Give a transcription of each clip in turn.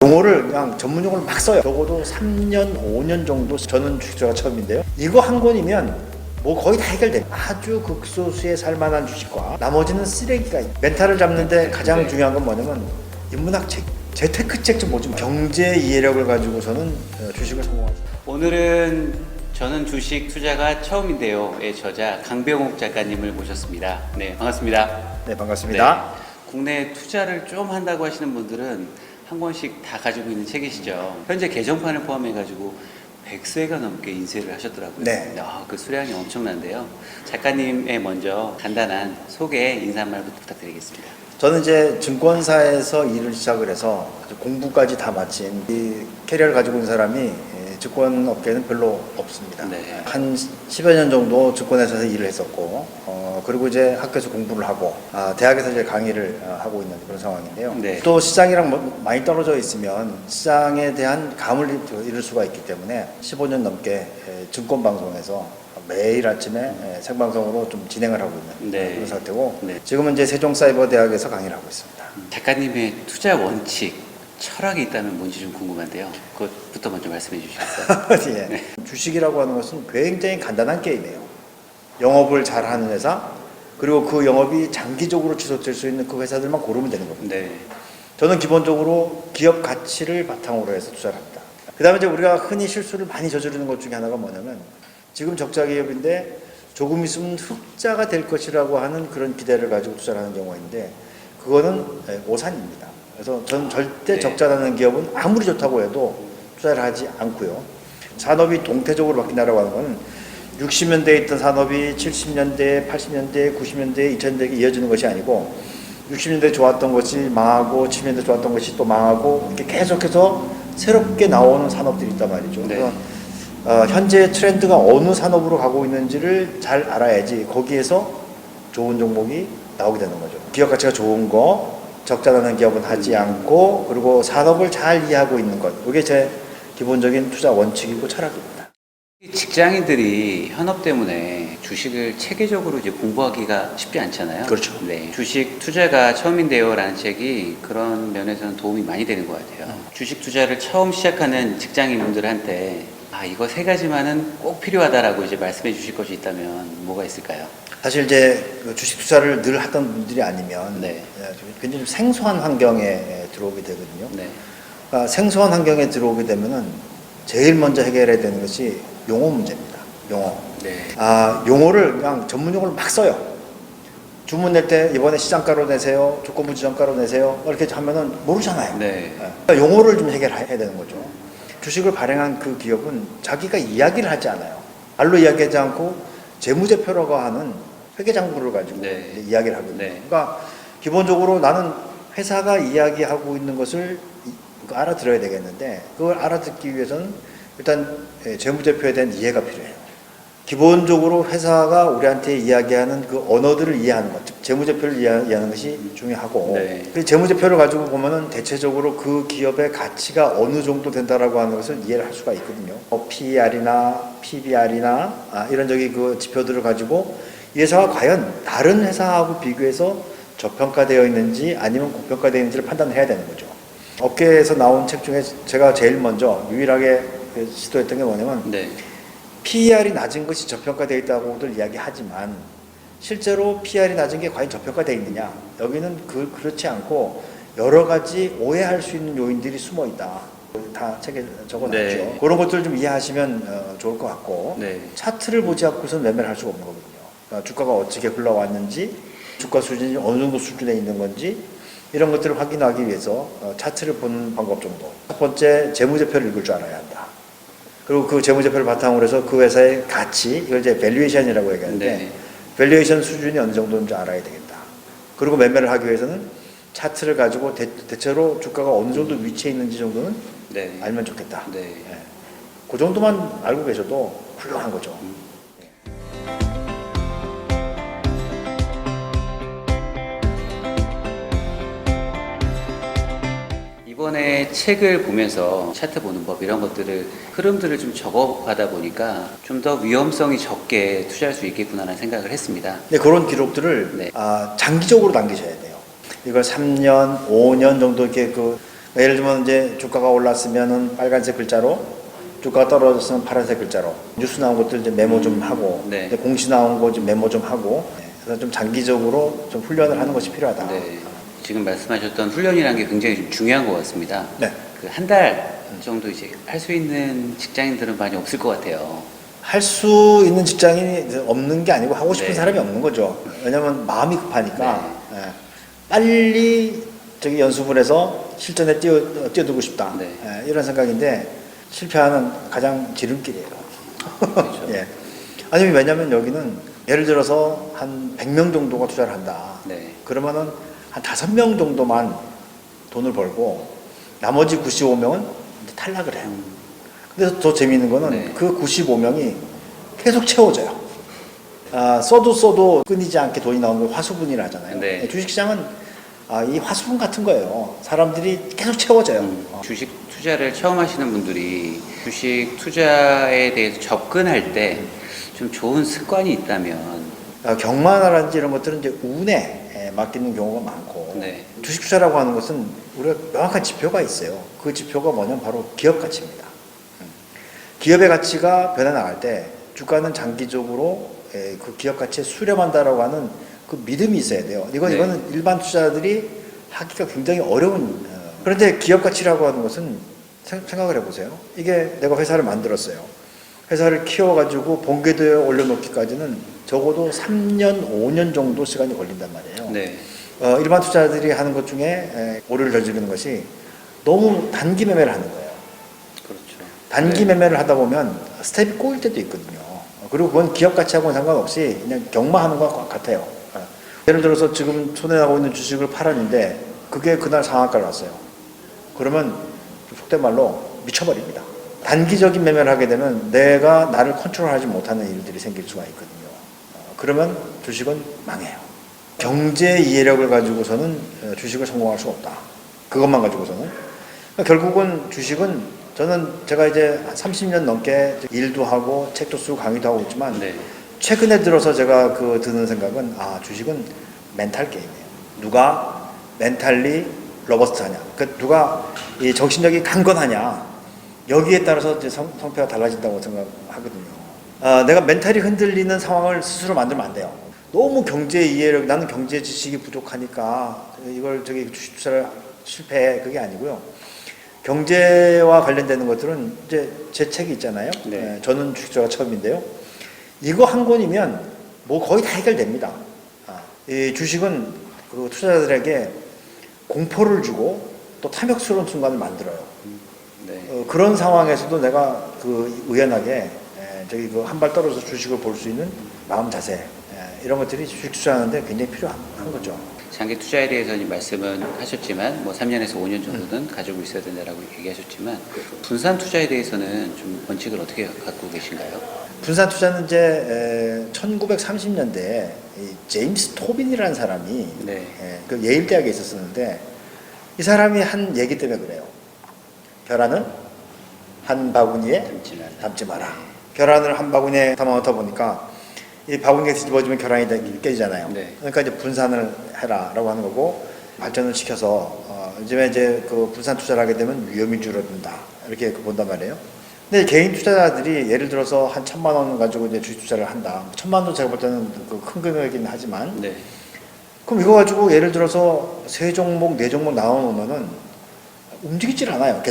용어를 그냥 전문 용어를 막 써요. 적어도 3년, 5년 정도 저는 주식투자가 처음인데요. 이거 한 권이면 뭐 거의 다 해결돼. 아주 극소수의 살만한 주식과 나머지는 쓰레기가 있어요. 멘탈을 잡는데 가장 중요한 건 뭐냐면 인문학책, 재테크책 좀 보지 마. 경제 이해력을 가지고서는 주식을 성공하죠. 오늘은 저는 주식 투자가 처음인데요의 저자 강병욱 작가님을 모셨습니다. 네, 반갑습니다. 네, 반갑습니다. 네, 국내 투자를 좀 한다고 하시는 분들은 한 권씩 다 가지고 있는 책이시죠. 현재 개정판을 포함해가지고 100쇄가 넘게 인쇄를 하셨더라고요. 네. 그 수량이 엄청난데요. 작가님의 먼저 간단한 소개, 인사 한 말부터 부탁드리겠습니다. 저는 이제 증권사에서 일을 시작을 해서 공부까지 다 마친 이 캐리어를 가지고 있는 사람이 증권 업계는 별로 없습니다. 네. 한 10여 년 정도 증권회사에서 일을 했었고, 그리고 이제 학교에서 공부를 하고, 대학에서 이제 강의를 하고 있는 그런 상황인데요. 네. 또 시장이랑 많이 떨어져 있으면 시장에 대한 감을 잃을 수가 있기 때문에 15년 넘게 증권방송에서 매일 아침에 생방송으로 좀 진행을 하고 있는 네. 그런 상태고, 네. 지금은 이제 세종사이버대학에서 강의를 하고 있습니다. 작가님의 투자 원칙, 철학이 있다면 뭔지 좀 궁금한데요. 그것부터 먼저 말씀해 주시겠어요? 예. 네. 주식이라고 하는 것은 굉장히 간단한 게임이에요. 영업을 잘하는 회사, 그리고 그 영업이 장기적으로 지속될 수 있는 그 회사들만 고르면 되는 겁니다. 네. 저는 기본적으로 기업 가치를 바탕으로 해서 투자를 합니다. 그 다음에 이제 우리가 흔히 실수를 많이 저지르는 것 중에 하나가 뭐냐면, 지금 적자 기업인데 조금 있으면 흑자가 될 것이라고 하는 그런 기대를 가지고 투자를 하는 경우가 있는데, 그거는 오산입니다. 그래서 저는 절대 네. 적자 나는 기업은 아무리 좋다고 해도 투자를 하지 않고요. 산업이 동태적으로 바뀐다라고 하는 것은 60년대에 있던 산업이 70년대, 80년대, 90년대, 2000년대에 이어지는 것이 아니고 60년대 좋았던 것이 망하고 70년대 좋았던 것이 또 망하고 이렇게 계속해서 새롭게 나오는 산업들이 있단 말이죠. 네. 그래서 현재 트렌드가 어느 산업으로 가고 있는지를 잘 알아야지 거기에서 좋은 종목이 나오게 되는 거죠. 기업 가치가 좋은 거, 적자 나는 기업은 하지 않고, 그리고 산업을 잘 이해하고 있는 것. 이게 제 기본적인 투자 원칙이고 철학입니다. 직장인들이 현업 때문에 주식을 체계적으로 이제 공부하기가 쉽지 않잖아요. 그렇죠. 네. 주식 투자가 처음인데요라는 책이 그런 면에서는 도움이 많이 되는 것 같아요. 주식 투자를 처음 시작하는 직장인분들한테 이거 세 가지만은 꼭 필요하다라고 이제 말씀해 주실 것이 있다면 뭐가 있을까요? 사실 이제 그 주식 투자를 늘 하던 분들이 아니면 네. 굉장히 생소한 환경에 들어오게 되거든요. 네. 그러니까 생소한 환경에 들어오게 되면은 제일 먼저 해결해야 되는 것이 용어 문제입니다. 용어. 네. 용어를 그냥 전문 용어를 막 써요. 주문 낼 때 이번에 시장가로 내세요, 조건부 지정가로 내세요, 이렇게 하면은 모르잖아요. 네. 그러니까 용어를 좀 해결해야 되는 거죠. 주식을 발행한 그 기업은 자기가 이야기를 하지 않아요. 말로 이야기하지 않고 재무제표라고 하는 회계장부를 가지고 네. 이제 이야기를 하거든요. 네. 그러니까 기본적으로 나는 회사가 이야기하고 있는 것을 알아들어야 되겠는데, 그걸 알아듣기 위해서는 일단 재무제표에 대한 이해가 필요해요. 기본적으로 회사가 우리한테 이야기하는 그 언어들을 이해하는 것, 즉 재무제표를 이해하는 것이 중요하고, 네. 그 재무제표를 가지고 보면은 대체적으로 그 기업의 가치가 어느 정도 된다라고 하는 것을 이해를 할 수가 있거든요. PER이나 PBR이나 이런 그 지표들을 가지고 이 회사가 과연 다른 회사하고 비교해서 저평가되어 있는지 아니면 고평가되어 있는지를 판단해야 되는 거죠. 업계에서 나온 책 중에 제가 제일 먼저 유일하게 시도했던 게 뭐냐면, 네. PER이 낮은 것이 저평가되어 있다고들 이야기하지만 실제로 PER이 낮은 게 과연 저평가되어 있느냐, 여기는 그렇지 않고 여러 가지 오해할 수 있는 요인들이 숨어 있다. 다 책에 적어놨죠. 네. 그런 것들을 좀 이해하시면 좋을 것 같고, 네. 차트를 보지 않고서는 매매를 할 수가 없는 거거든요. 그러니까 주가가 어떻게 흘러왔는지, 주가 수준이 어느 정도 수준에 있는 건지, 이런 것들을 확인하기 위해서 차트를 보는 방법 정도. 첫 번째, 재무제표를 읽을 줄 알아야 한다. 그리고 그 재무제표를 바탕으로 해서 그 회사의 가치, 이걸 이제 밸류에이션이라고 얘기하는데, 네. 밸류에이션 수준이 어느 정도인지 알아야 되겠다. 그리고 매매를 하기 위해서는 차트를 가지고 대체로 주가가 어느 정도 위치에 있는지 정도는 네. 알면 좋겠다. 네. 예. 그 정도만 알고 계셔도 훌륭한 거죠. 이번에 책을 보면서 차트 보는 법 이런 것들을 흐름들을 좀 적어가다 보니까 좀 더 위험성이 적게 투자할 수 있겠구나라는 생각을 했습니다. 근데 그런 기록들을 네. 장기적으로 남기셔야 돼요. 이걸 3년, 5년 정도 이렇게 예를 들면 이제 주가가 올랐으면은 빨간색 글자로, 주가가 떨어졌으면 파란색 글자로, 뉴스 나온 것들 이제 메모 좀 하고, 네. 이제 공시 나온 거 좀 메모 좀 하고, 그래서 좀 장기적으로 좀 훈련을 하는 것이 필요하다. 네. 지금 말씀하셨던 훈련이라는 게 굉장히 좀 중요한 것 같습니다. 네. 그 한 달 정도 이제 할 수 있는 직장인들은 많이 없을 것 같아요. 할 수 있는 직장인이 없는 게 아니고 하고 싶은 네. 사람이 없는 거죠. 왜냐면 마음이 급하니까 예. 빨리 저기 연수를 해서 실전에 뛰어들고 싶다. 네. 예, 이런 생각인데 실패하는 가장 지름길이에요. 그렇죠. 예. 아니 왜냐면 여기는 예를 들어서 한 100명 정도가 투자를 한다. 네. 그러면은 한 5명 정도만 돈을 벌고 나머지 95명은 탈락을 해요. 근데 더 재미있는 거는 네. 그 95명이 계속 채워져요. 써도 끊이지 않게 돈이 나오는 걸 화수분이라 하잖아요. 네. 주식시장은 이 화수분 같은 거예요. 사람들이 계속 채워져요. 주식 투자를 처음 하시는 분들이 주식 투자에 대해서 접근할 때 좀 좋은 습관이 있다면 경마라든지 이런 것들은 이제 운에 맡기는 경우가 많고 네. 주식 투자라고 하는 것은 우리가 명확한 지표가 있어요. 그 지표가 뭐냐면 바로 기업 가치입니다. 기업의 가치가 변해나갈 때 주가는 장기적으로 그 기업 가치에 수렴한다라고 하는 그 믿음이 있어야 돼요. 네. 이거는 일반 투자자들이 하기가 굉장히 어려운. 그런데 기업 가치라고 하는 것은 생각을 해보세요. 이게 내가 회사를 만들었어요. 회사를 키워가지고 본궤도에 올려놓기까지는 적어도 3년, 5년 정도 시간이 걸린단 말이에요. 네. 일반 투자자들이 하는 것 중에 오류를 저지르는 것이 너무 단기 매매를 하는 거예요. 그렇죠. 단기 네. 매매를 하다 보면 스텝이 꼬일 때도 있거든요. 그리고 그건 기업 가치하고는 상관없이 그냥 경마하는 것 같아요. 예를 들어서 지금 손에 나고 있는 주식을 팔았는데 그게 그날 상한가를 왔어요. 그러면 속된 말로 미쳐버립니다. 단기적인 매매를 하게 되면 내가 나를 컨트롤하지 못하는 일들이 생길 수가 있거든요. 그러면 주식은 망해요. 경제 이해력을 가지고서는 주식을 성공할 수 없다. 그것만 가지고서는. 결국은 주식은 제가 이제 30년 넘게 일도 하고 책도 쓰고 강의도 하고 있지만 네. 최근에 들어서 제가 드는 생각은 주식은 멘탈 게임이에요. 누가 멘탈리 로버스트하냐. 누가 이 정신력이 강건하냐. 여기에 따라서 이제 성패가 달라진다고 생각하거든요. 내가 멘탈이 흔들리는 상황을 스스로 만들면 안 돼요. 너무 경제 이해력, 나는 경제 지식이 부족하니까 이걸 주식 투자를 실패해. 그게 아니고요. 경제와 관련되는 것들은 이제 제 책이 있잖아요. 네. 저는 주식 투자가 처음인데요. 이거 한 권이면 뭐 거의 다 해결됩니다. 이 주식은 그 투자자들에게 공포를 주고 또 탐욕스러운 순간을 만들어요. 네. 그런 상황에서도 내가 의연하게 한 발 떨어져서 주식을 볼 수 있는 마음 자세 이런 것들이 주식 투자하는데 굉장히 필요한 거죠. 장기 투자에 대해서는 말씀은 하셨지만 뭐 3년에서 5년 정도는 가지고 있어야 된다라고 얘기하셨지만 분산 투자에 대해서는 좀 원칙을 어떻게 갖고 계신가요? 분산 투자는 이제 1930년대에 제임스 토빈이라는 사람이 네. 그 예일 대학에 있었는데 이 사람이 한 얘기 때문에 그래요. 계란은 한 바구니에 담지 마라. 계란을 한 바구니에 담아놓다 보니까 이 바구니에 뒤집어지면 계란이 깨지잖아요. 네. 그러니까 이제 분산을 해라라고 하는 거고 발전을 시켜서 요즘에 이제 그 분산 투자를 하게 되면 위험이 줄어든다 이렇게 본단 말이에요. 근데 개인 투자자들이 예를 들어서 한 1,000만 원 가지고 이제 주식 투자를 한다. 1,000만 원도 제가 볼 때는 큰 금액이긴 하지만 네. 그럼 이거 가지고 예를 들어서 3종목, 4종목 나눠놓으면은 움직이질 않아요.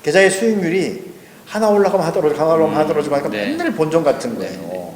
계좌의 수익률이 하나 올라가면 하나 떨어지고 하나 올라가면 하나 떨어지고 하니까 네. 맨날 본전 같은 거예요. 네.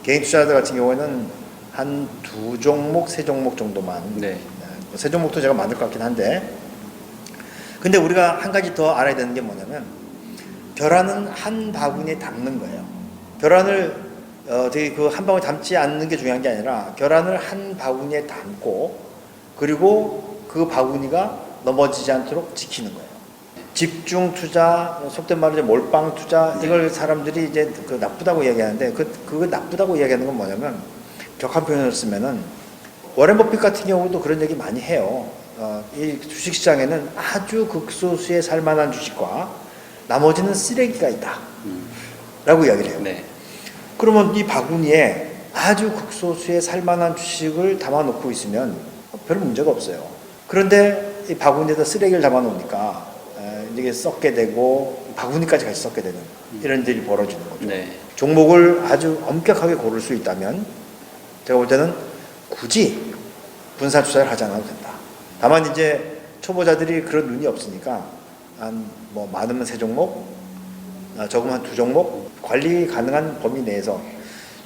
개인 투자자들 같은 경우에는 한 2종목, 3종목 정도만. 네. 3종목도 제가 만들 것 같긴 한데. 근데 우리가 한 가지 더 알아야 되는 게 뭐냐면 계란은 한 바구니에 담는 거예요. 계란을 되게 한 바구니에 담지 않는 게 중요한 게 아니라 계란을 한 바구니에 담고 그리고 그 바구니가 넘어지지 않도록 지키는 거예요. 집중 투자, 속된 말로 이제 몰빵 투자, 이걸 사람들이 이제 나쁘다고 이야기하는데 그거 나쁘다고 이야기하는 건 뭐냐면 격한 표현을 쓰면은 워렌 버핏 같은 경우도 그런 얘기 많이 해요. 이 주식 시장에는 아주 극소수의 살만한 주식과 나머지는 쓰레기가 있다. 라고 이야기를 해요. 네. 그러면 이 바구니에 아주 극소수의 살만한 주식을 담아놓고 있으면 별 문제가 없어요. 그런데 이 바구니에다 쓰레기를 담아 놓으니까 이게 썩게 되고 바구니까지 같이 썩게 되는 이런 일이 벌어지는 거죠. 네. 종목을 아주 엄격하게 고를 수 있다면 제가 볼 때는 굳이 분산 투자를 하지 않아도 된다. 다만 이제 초보자들이 그런 눈이 없으니까 한 뭐 많으면 3종목, 적으면 한 2종목 관리 가능한 범위 내에서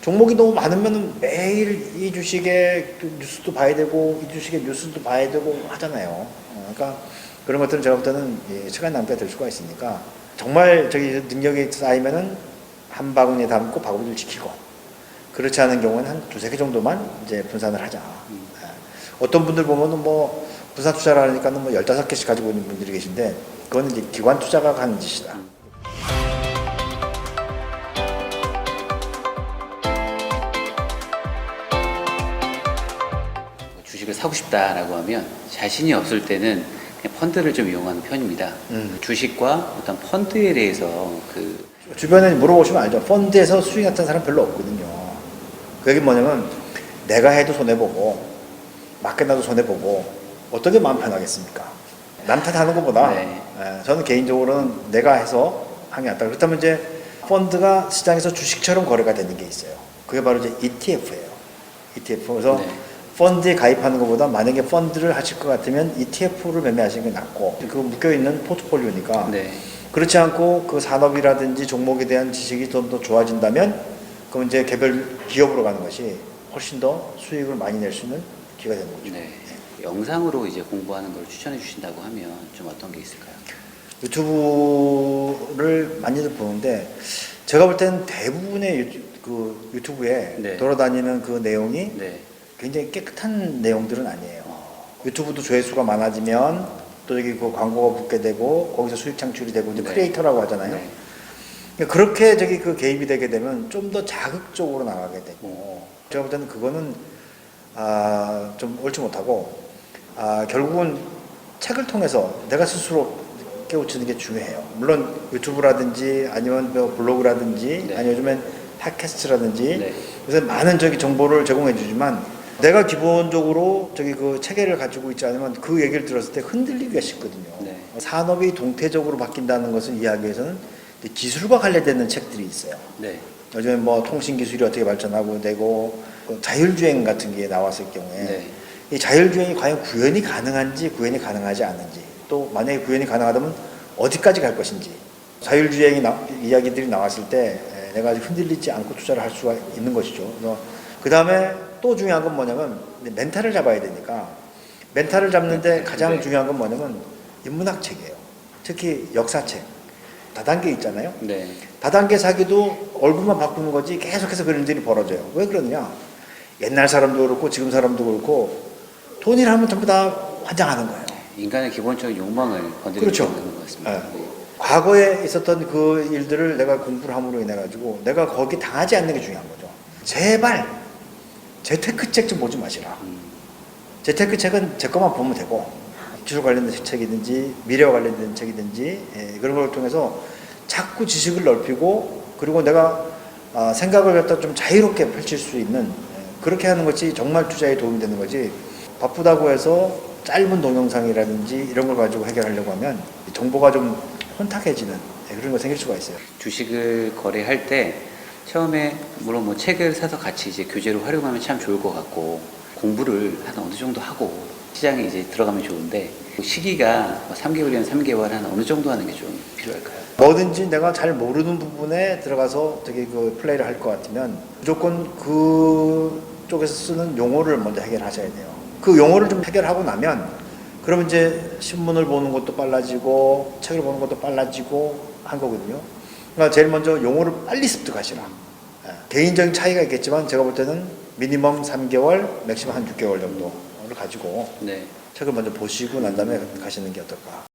종목이 너무 많으면 매일 이 주식의 뉴스도 봐야 되고 이 주식의 뉴스도 봐야 되고 하잖아요. 그러니까 그런 것들은 제가 볼 때는 시간 낭비가 될 수가 있으니까 정말 저기 능력이 쌓이면은 한 바구니에 담고 바구니를 지키고 그렇지 않은 경우는 한 2-3개 정도만 이제 분산을 하자. 어떤 분들 보면은 뭐 분산 투자를 하니까는 뭐 15개씩 가지고 있는 분들이 계신데 그거는 이제 기관 투자가 하는 짓이다. 주식을 사고 싶다라고 하면 자신이 없을 때는 그냥 펀드를 좀 이용하는 편입니다. 주식과 어떤 펀드에 대해서 주변에 물어보시면 알죠. 펀드에서 수익 났던 사람 별로 없거든요. 그게 뭐냐면 내가 해도 손해보고 맡겨놔도 손해보고 어떤 게 마음 편하겠습니까? 남 탓하는 것보다 네. 저는 개인적으로는 내가 해서 하는 게 낫다. 그렇다면 이제 펀드가 시장에서 주식처럼 거래가 되는 게 있어요. 그게 바로 이제 ETF예요. ETF. 그래서 네. 펀드에 가입하는 것보다 만약에 펀드를 하실 것 같으면 ETF를 매매하시는 게 낫고 그 묶여있는 포트폴리오니까 네. 그렇지 않고 그 산업이라든지 종목에 대한 지식이 좀 더 좋아진다면 그럼 이제 개별 기업으로 가는 것이 훨씬 더 수익을 많이 낼 수 있는 기회가 되는 거죠. 네. 영상으로 이제 공부하는 걸 추천해 주신다고 하면 좀 어떤 게 있을까요? 유튜브를 많이들 보는데 제가 볼 때는 대부분의 유튜브에 네. 돌아다니는 그 내용이 네. 굉장히 깨끗한 내용들은 아니에요. 유튜브도 조회수가 많아지면 또 여기 그 광고가 붙게 되고 거기서 수익 창출이 되고 이제 네. 크리에이터라고 하잖아요. 네. 그러니까 그렇게 저기 그 개입이 되게 되면 좀 더 자극적으로 나가게 되고 제가 볼 때는 그거는 좀 옳지 못하고 결국은 책을 통해서 내가 스스로 깨우치는 게 중요해요. 물론 유튜브라든지 아니면 블로그라든지 네. 아니면 요즘엔 팟캐스트라든지 네. 요새 많은 저기 정보를 제공해 주지만 내가 기본적으로 저기 그 체계를 가지고 있지 않으면 그 얘기를 들었을 때 흔들리기가 쉽거든요. 네. 산업이 동태적으로 바뀐다는 것을 이해하기 위해서는 기술과 관련되는 책들이 있어요. 네. 요즘에 뭐 통신 기술이 어떻게 발전하고 되고 자율주행 같은 게 나왔을 경우에 네. 이 자율주행이 과연 구현이 가능한지 구현이 가능하지 않은지 또 만약에 구현이 가능하다면 어디까지 갈 것인지 자율주행 이야기들이 나왔을 때 내가 아직 흔들리지 않고 투자를 할 수가 있는 것이죠. 그 다음에 또 중요한 건 뭐냐면 멘탈을 잡아야 되니까 멘탈을 잡는데 가장 네. 중요한 건 뭐냐면 인문학책이에요. 특히 역사책 다단계 있잖아요. 네. 다단계 사기도 얼굴만 바꾸는 거지 계속해서 그런 일이 벌어져요. 왜 그러느냐? 옛날 사람도 그렇고 지금 사람도 그렇고 돈이라면 전부 다 환장하는 거예요. 인간의 기본적인 욕망을 건드리는 그렇죠. 것 같습니다. 네. 과거에 있었던 그 일들을 내가 공부를 함으로 인해 가지고 내가 거기 당하지 않는 게 중요한 거죠. 제발 재테크책 좀 보지 마시라. 재테크책은 제 것만 보면 되고 기술 관련된 책이든지 미래와 관련된 책이든지 그런 걸 통해서 자꾸 지식을 넓히고 그리고 내가 생각을 갖다 좀 자유롭게 펼칠 수 있는 그렇게 하는 것이 정말 투자에 도움이 되는 거지 바쁘다고 해서 짧은 동영상이라든지 이런 걸 가지고 해결하려고 하면 정보가 좀 혼탁해지는 그런 거 생길 수가 있어요. 주식을 거래할 때 처음에 물론 뭐 책을 사서 같이 이제 교재로 활용하면 참 좋을 것 같고 공부를 한 어느 정도 하고 시장에 이제 들어가면 좋은데 그 시기가 3개월이면 3개월 한 어느 정도 하는 게 좀 필요할까요? 뭐든지 내가 잘 모르는 부분에 들어가서 되게 그 플레이를 할 것 같으면 무조건 그 쪽에서 쓰는 용어를 먼저 해결하셔야 돼요. 그 용어를 좀 해결하고 나면 그러면 이제 신문을 보는 것도 빨라지고 책을 보는 것도 빨라지고 한 거거든요. 그러니까 제일 먼저 용어를 빨리 습득하시라. 개인적인 차이가 있겠지만 제가 볼 때는 미니멈 3개월, 맥시멈 한 6개월 정도를 가지고 네. 책을 먼저 보시고 난 다음에 가시는 게 어떨까.